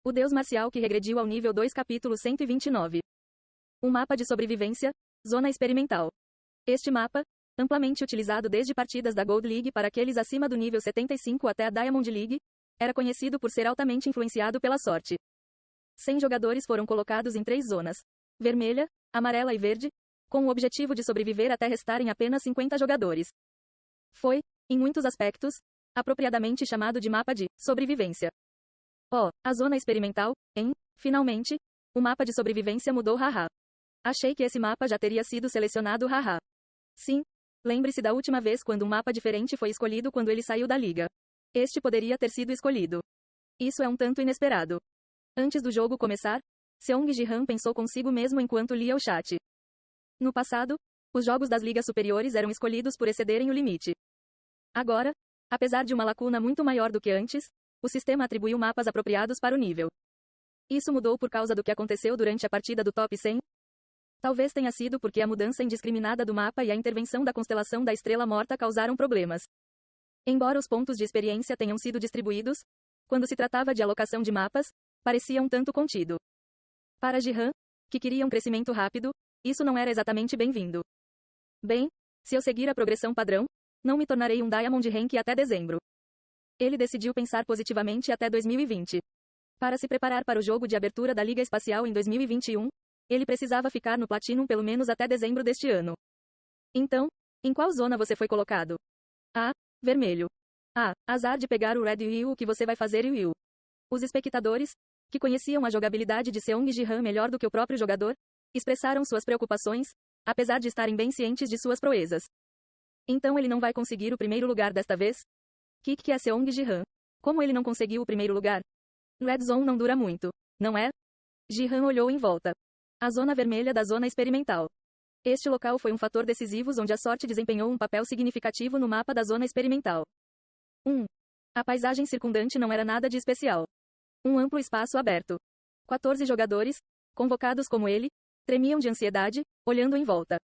O Deus Marcial que regrediu ao nível 2 capítulo 129. Um mapa de sobrevivência, zona experimental. Este mapa, amplamente utilizado desde partidas da Gold League para aqueles acima do nível 75 até a Diamond League, era conhecido por ser altamente influenciado pela sorte. 100 jogadores foram colocados em 3 zonas, vermelha, amarela e verde, com o objetivo de sobreviver até restarem apenas 50 jogadores. Foi, em muitos aspectos, apropriadamente chamado de mapa de sobrevivência. A zona experimental, finalmente, o mapa de sobrevivência mudou haha. Achei que esse mapa já teria sido selecionado haha. Sim, lembre-se da última vez quando um mapa diferente foi escolhido quando ele saiu da liga. Este poderia ter sido escolhido. Isso é um tanto inesperado. Antes do jogo começar, Seong Ji-han pensou consigo mesmo enquanto lia o chat. No passado, os jogos das ligas superiores eram escolhidos por excederem o limite. Agora, apesar de uma lacuna muito maior do que antes, o sistema atribuiu mapas apropriados para o nível. Isso mudou por causa do que aconteceu durante a partida do Top 100? Talvez tenha sido porque a mudança indiscriminada do mapa e a intervenção da constelação da Estrela Morta causaram problemas. Embora os pontos de experiência tenham sido distribuídos, quando se tratava de alocação de mapas, parecia um tanto contido. Para Ji-han, que queria um crescimento rápido, isso não era exatamente bem-vindo. Bem, se eu seguir a progressão padrão, não me tornarei um Diamond Rank até dezembro. Ele decidiu pensar positivamente até 2020. Para se preparar para o jogo de abertura da Liga Espacial em 2021, ele precisava ficar no Platinum pelo menos até dezembro deste ano. Então, em qual zona você foi colocado? Vermelho. Azar de pegar o Red e o que você vai fazer e o. Os espectadores, que conheciam a jogabilidade de Seong Ji-han melhor do que o próprio jogador, expressaram suas preocupações, apesar de estarem bem cientes de suas proezas. Então ele não vai conseguir o primeiro lugar desta vez? Que é Seong Ji-han? Como ele não conseguiu o primeiro lugar? Red Zone não dura muito, não é? Ji-han olhou em volta. A zona vermelha da zona experimental. Este local foi um fator decisivo onde a sorte desempenhou um papel significativo no mapa da zona experimental. A paisagem circundante não era nada de especial. Um amplo espaço aberto. 14 jogadores, convocados como ele, tremiam de ansiedade, olhando em volta.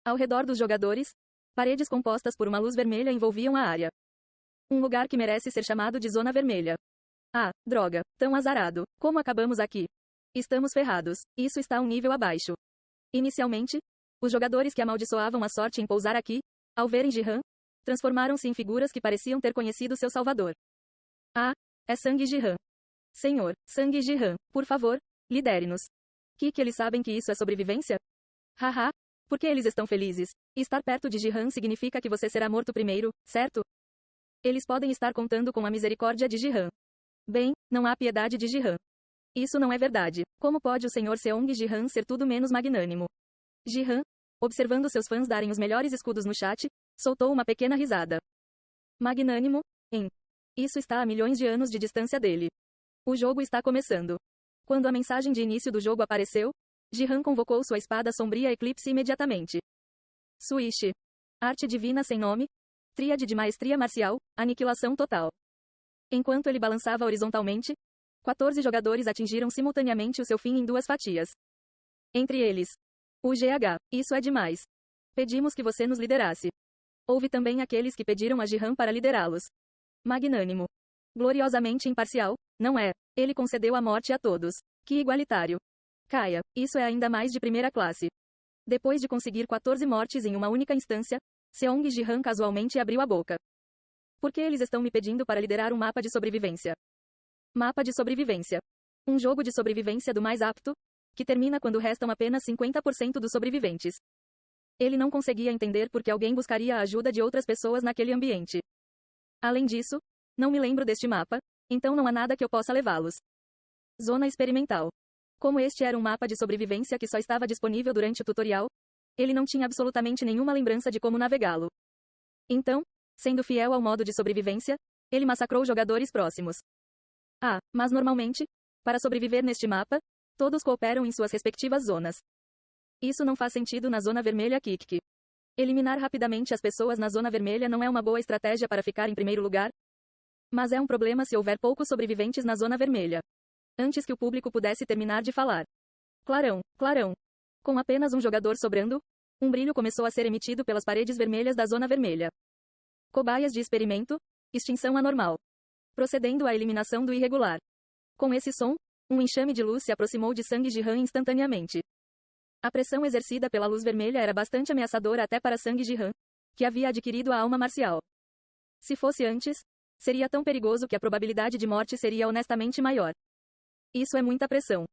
Ao redor dos jogadores, paredes compostas por uma luz vermelha envolviam a área. Um lugar que merece ser chamado de zona vermelha. Droga, tão azarado. Como acabamos aqui? Estamos ferrados. Isso está um nível abaixo. Inicialmente, os jogadores que amaldiçoavam a sorte em pousar aqui, ao verem Ji-han, transformaram-se em figuras que pareciam ter conhecido seu salvador. É Sang Ji-han. Senhor, Sang Ji-han, por favor, lidere-nos. Que eles sabem que isso é sobrevivência? Haha, porque eles estão felizes. Estar perto de Ji-han significa que você será morto primeiro, certo? Eles podem estar contando com a misericórdia de Ji-han. Bem, não há piedade de Ji-han. Isso não é verdade. Como pode o Sr. Seong Ji-han ser tudo menos magnânimo? Ji-han, observando seus fãs darem os melhores escudos no chat, soltou uma pequena risada. Magnânimo? Isso está a milhões de anos de distância dele. O jogo está começando. Quando a mensagem de início do jogo apareceu, Ji-han convocou sua espada sombria Eclipse imediatamente. Switch. Arte divina sem nome. Tríade de maestria marcial, aniquilação total. Enquanto ele balançava horizontalmente, 14 jogadores atingiram simultaneamente o seu fim em 2 fatias. Entre eles, o GH, isso é demais. Pedimos que você nos liderasse. Houve também aqueles que pediram a Ji-han para liderá-los. Magnânimo. Gloriosamente imparcial, não é? Ele concedeu a morte a todos. Que igualitário. Caia, isso é ainda mais de primeira classe. Depois de conseguir 14 mortes em uma única instância, Seong Ji-han casualmente abriu a boca. Por que eles estão me pedindo para liderar um mapa de sobrevivência? Mapa de sobrevivência. Um jogo de sobrevivência do mais apto, que termina quando restam apenas 50% dos sobreviventes. Ele não conseguia entender por que alguém buscaria a ajuda de outras pessoas naquele ambiente. Além disso, não me lembro deste mapa, então não há nada que eu possa levá-los. Zona experimental. Como este era um mapa de sobrevivência que só estava disponível durante o tutorial, ele não tinha absolutamente nenhuma lembrança de como navegá-lo. Então, sendo fiel ao modo de sobrevivência, ele massacrou jogadores próximos. Mas normalmente, para sobreviver neste mapa, todos cooperam em suas respectivas zonas. Isso não faz sentido na zona vermelha Kik. Eliminar rapidamente as pessoas na zona vermelha não é uma boa estratégia para ficar em primeiro lugar, mas é um problema se houver poucos sobreviventes na zona vermelha. Antes que o público pudesse terminar de falar. Clarão, clarão. Com apenas um jogador sobrando, um brilho começou a ser emitido pelas paredes vermelhas da zona vermelha. Cobaias de experimento, extinção anormal. Procedendo à eliminação do irregular. Com esse som, um enxame de luz se aproximou de Sang Jihan instantaneamente. A pressão exercida pela luz vermelha era bastante ameaçadora até para Sang Jihan, que havia adquirido a alma marcial. Se fosse antes, seria tão perigoso que a probabilidade de morte seria honestamente maior. Isso é muita pressão.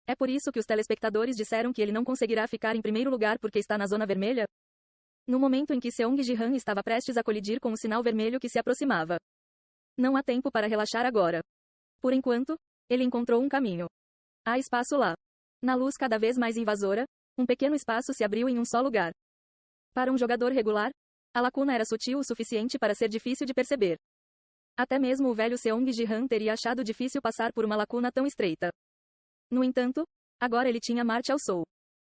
É por isso que os telespectadores disseram que ele não conseguirá ficar em primeiro lugar porque está na zona vermelha? No momento em que Seong Jihan estava prestes a colidir com o sinal vermelho que se aproximava. Não há tempo para relaxar agora. Por enquanto, ele encontrou um caminho. Há espaço lá. Na luz cada vez mais invasora, um pequeno espaço se abriu em um só lugar. Para um jogador regular, a lacuna era sutil o suficiente para ser difícil de perceber. Até mesmo o velho Seong Jihan teria achado difícil passar por uma lacuna tão estreita. No entanto, agora ele tinha Martial Soul.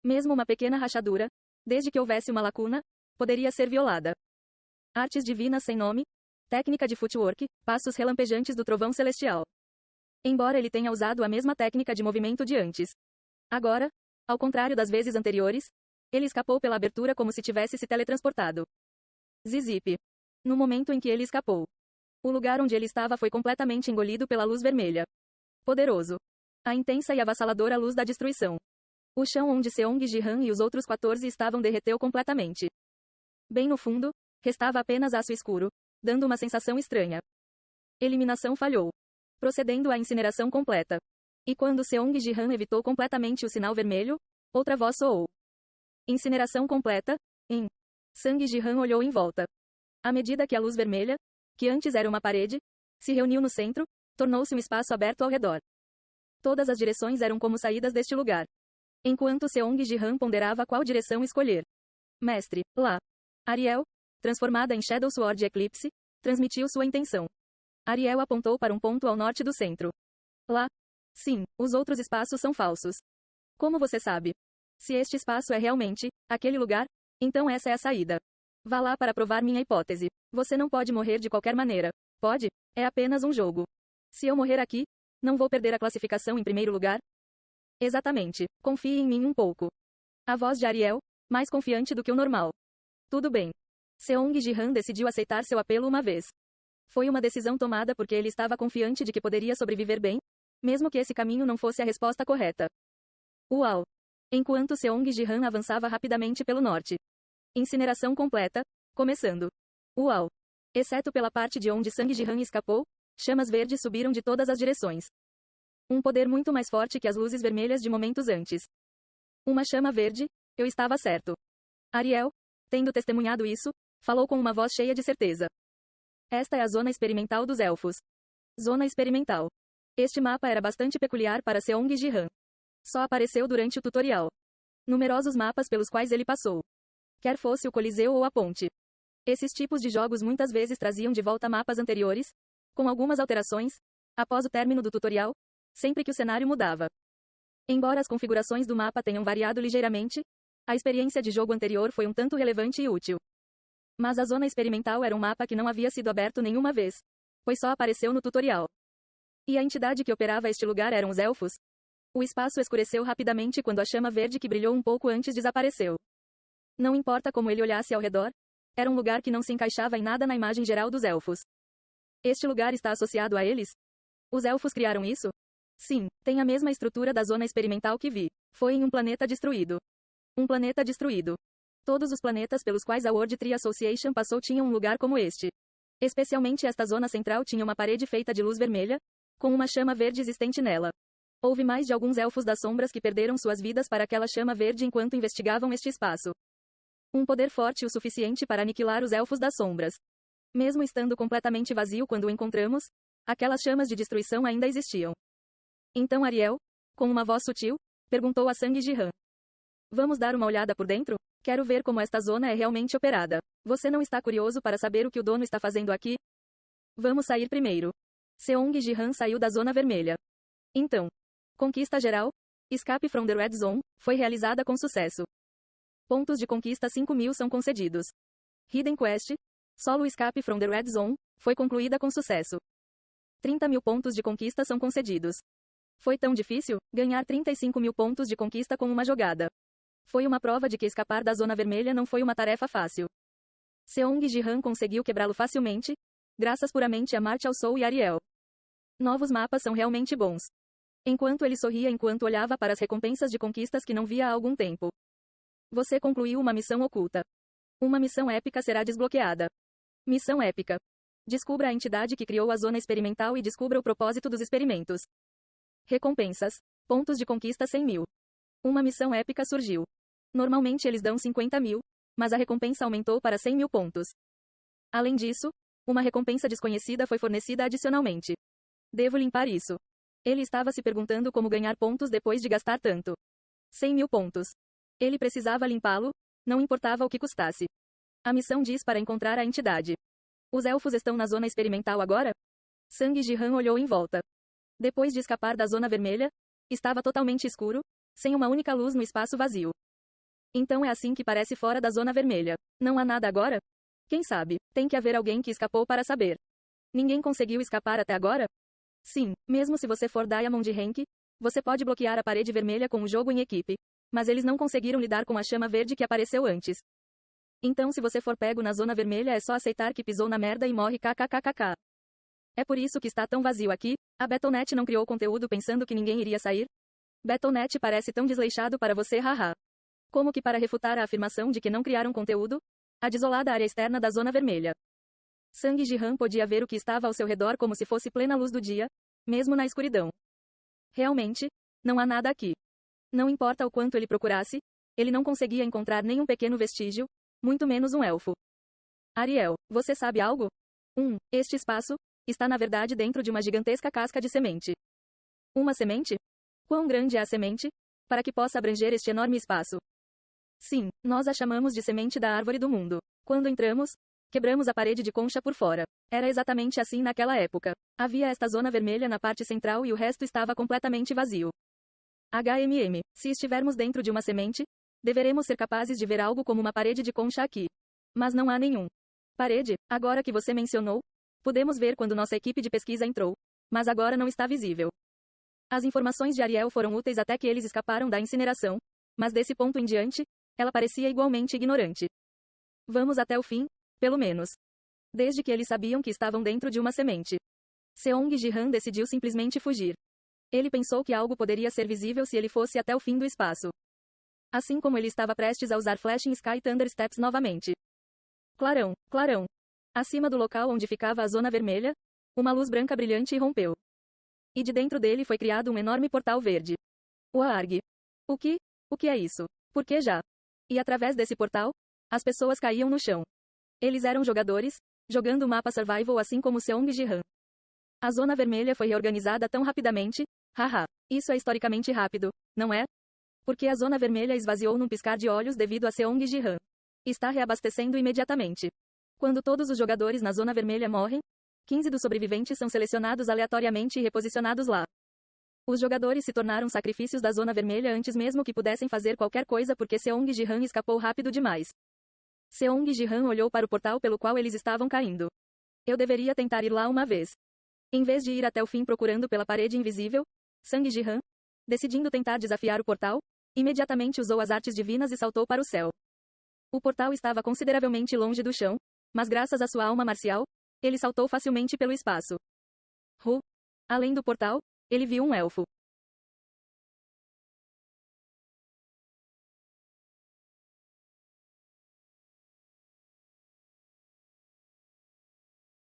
Mesmo uma pequena rachadura, desde que houvesse uma lacuna, poderia ser violada. Artes divinas sem nome, técnica de footwork, passos relampejantes do trovão celestial. Embora ele tenha usado a mesma técnica de movimento de antes. Agora, ao contrário das vezes anteriores, ele escapou pela abertura como se tivesse se teletransportado. Zizip. No momento em que ele escapou, o lugar onde ele estava foi completamente engolido pela luz vermelha. Poderoso. A intensa e avassaladora luz da destruição. O chão onde Seong Jihan e os outros 14 estavam derreteu completamente. Bem no fundo, restava apenas aço escuro, dando uma sensação estranha. Eliminação falhou, procedendo à incineração completa. E quando Seong Jihan evitou completamente o sinal vermelho, outra voz soou. Incineração completa, em. Sang Jihan olhou em volta. À medida que a luz vermelha, que antes era uma parede, se reuniu no centro, tornou-se um espaço aberto ao redor. Todas as direções eram como saídas deste lugar. Enquanto Seong Jihan ponderava qual direção escolher. Mestre, lá. Ariel, transformada em Shadow Sword Eclipse, transmitiu sua intenção. Ariel apontou para um ponto ao norte do centro. Lá. Sim, os outros espaços são falsos. Como você sabe? Se este espaço é realmente aquele lugar, então essa é a saída. Vá lá para provar minha hipótese. Você não pode morrer de qualquer maneira. Pode? É apenas um jogo. Se eu morrer aqui, não vou perder a classificação em primeiro lugar? Exatamente. Confie em mim um pouco. A voz de Ariel, mais confiante do que o normal. Tudo bem. Seong Jihan decidiu aceitar seu apelo uma vez. Foi uma decisão tomada porque ele estava confiante de que poderia sobreviver bem, mesmo que esse caminho não fosse a resposta correta. Uau! Enquanto Seong Jihan avançava rapidamente pelo norte. Incineração completa, começando. Uau! Exceto pela parte de onde Sang Jihan escapou, chamas verdes subiram de todas as direções. Um poder muito mais forte que as luzes vermelhas de momentos antes. Uma chama verde, eu estava certo. Ariel, tendo testemunhado isso, falou com uma voz cheia de certeza. Esta é a zona experimental dos elfos. Zona experimental. Este mapa era bastante peculiar para Seong Jihan. Só apareceu durante o tutorial. Numerosos mapas pelos quais ele passou. Quer fosse o Coliseu ou a ponte. Esses tipos de jogos muitas vezes traziam de volta mapas anteriores, com algumas alterações, após o término do tutorial, sempre que o cenário mudava. Embora as configurações do mapa tenham variado ligeiramente, a experiência de jogo anterior foi um tanto relevante e útil. Mas a zona experimental era um mapa que não havia sido aberto nenhuma vez, pois só apareceu no tutorial. E a entidade que operava este lugar eram os elfos? O espaço escureceu rapidamente quando a chama verde que brilhou um pouco antes desapareceu. Não importa como ele olhasse ao redor, era um lugar que não se encaixava em nada na imagem geral dos elfos. Este lugar está associado a eles? Os elfos criaram isso? Sim, tem a mesma estrutura da zona experimental que vi. Foi em um planeta destruído. Um planeta destruído. Todos os planetas pelos quais a World Tree Association passou tinham um lugar como este. Especialmente esta zona central tinha uma parede feita de luz vermelha, com uma chama verde existente nela. Houve mais de alguns elfos das sombras que perderam suas vidas para aquela chama verde enquanto investigavam este espaço. Um poder forte o suficiente para aniquilar os elfos das sombras. Mesmo estando completamente vazio quando o encontramos, aquelas chamas de destruição ainda existiam. Então Ariel, com uma voz sutil, perguntou a Sang Jihan. Vamos dar uma olhada por dentro? Quero ver como esta zona é realmente operada. Você não está curioso para saber o que o dono está fazendo aqui? Vamos sair primeiro. Seong Jihan saiu da zona vermelha. Então, conquista geral, Escape from the Red Zone, foi realizada com sucesso. Pontos de conquista 5.000 são concedidos. Hidden Quest, Solo Escape from the Red Zone, foi concluída com sucesso. 30.000 pontos de conquista são concedidos. Foi tão difícil, ganhar 35.000 pontos de conquista com uma jogada. Foi uma prova de que escapar da zona vermelha não foi uma tarefa fácil. Seong Jihan conseguiu quebrá-lo facilmente, graças puramente a Martial Soul e Ariel. Novos mapas são realmente bons. Enquanto ele sorria enquanto olhava para as recompensas de conquistas que não via há algum tempo. Você concluiu uma missão oculta. Uma missão épica será desbloqueada. Missão épica. Descubra a entidade que criou a zona experimental e descubra o propósito dos experimentos. Recompensas. Pontos de conquista 100.000. Uma missão épica surgiu. Normalmente eles dão 50.000, mas a recompensa aumentou para 100.000 pontos. Além disso, uma recompensa desconhecida foi fornecida adicionalmente. Devo limpar isso. Ele estava se perguntando como ganhar pontos depois de gastar tanto. 100.000 pontos. Ele precisava limpá-lo, não importava o que custasse. A missão diz para encontrar a entidade. Os elfos estão na zona experimental agora? Sang Jihan olhou em volta. Depois de escapar da zona vermelha, estava totalmente escuro, sem uma única luz no espaço vazio. Então é assim que parece fora da zona vermelha. Não há nada agora? Quem sabe, tem que haver alguém que escapou para saber. Ninguém conseguiu escapar até agora? Sim, mesmo se você for Diamond Rank, você pode bloquear a parede vermelha com o jogo em equipe. Mas eles não conseguiram lidar com a chama verde que apareceu antes. Então se você for pego na zona vermelha é só aceitar que pisou na merda e morre kkkk. É por isso que está tão vazio aqui. A Battle.net não criou conteúdo pensando que ninguém iria sair? Battle.net parece tão desleixado para você, haha. Como que para refutar a afirmação de que não criaram conteúdo? A desolada área externa da zona vermelha. Sang Jihan podia ver o que estava ao seu redor como se fosse plena luz do dia, mesmo na escuridão. Realmente, não há nada aqui. Não importa o quanto ele procurasse, ele não conseguia encontrar nenhum pequeno vestígio, muito menos um elfo. Ariel, você sabe algo? Este espaço está na verdade dentro de uma gigantesca casca de semente. Uma semente? Quão grande é a semente, para que possa abranger este enorme espaço? Sim, nós a chamamos de semente da árvore do mundo. Quando entramos, quebramos a parede de concha por fora. Era exatamente assim naquela época. Havia esta zona vermelha na parte central e o resto estava completamente vazio. Se estivermos dentro de uma semente, deveremos ser capazes de ver algo como uma parede de concha aqui. Mas não há nenhum. Parede, agora que você mencionou, podemos ver quando nossa equipe de pesquisa entrou, mas agora não está visível. As informações de Ariel foram úteis até que eles escaparam da incineração, mas desse ponto em diante, ela parecia igualmente ignorante. Vamos até o fim, pelo menos. Desde que eles sabiam que estavam dentro de uma semente. Seong Jihan decidiu simplesmente fugir. Ele pensou que algo poderia ser visível se ele fosse até o fim do espaço. Assim como ele estava prestes a usar Flashing Sky Thunder Steps novamente. Clarão, clarão. Acima do local onde ficava a zona vermelha, uma luz branca brilhante rompeu. E de dentro dele foi criado um enorme portal verde. Uarg. O que é isso? Por que já? E através desse portal, as pessoas caíam no chão. Eles eram jogadores, jogando o mapa Survival assim como Seong Jihan. A zona vermelha foi reorganizada tão rapidamente, haha. Isso é historicamente rápido, não é? Porque a zona vermelha esvaziou num piscar de olhos devido a Seong Jihan. Está reabastecendo imediatamente. Quando todos os jogadores na zona vermelha morrem, 15 dos sobreviventes são selecionados aleatoriamente e reposicionados lá. Os jogadores se tornaram sacrifícios da zona vermelha antes mesmo que pudessem fazer qualquer coisa porque Seong Jihan escapou rápido demais. Seong Jihan olhou para o portal pelo qual eles estavam caindo. Eu deveria tentar ir lá uma vez. Em vez de ir até o fim procurando pela parede invisível, Sang Jihan, decidindo tentar desafiar o portal, imediatamente usou as artes divinas e saltou para o céu. O portal estava consideravelmente longe do chão, mas graças à sua alma marcial, ele saltou facilmente pelo espaço. Além do portal, ele viu um elfo.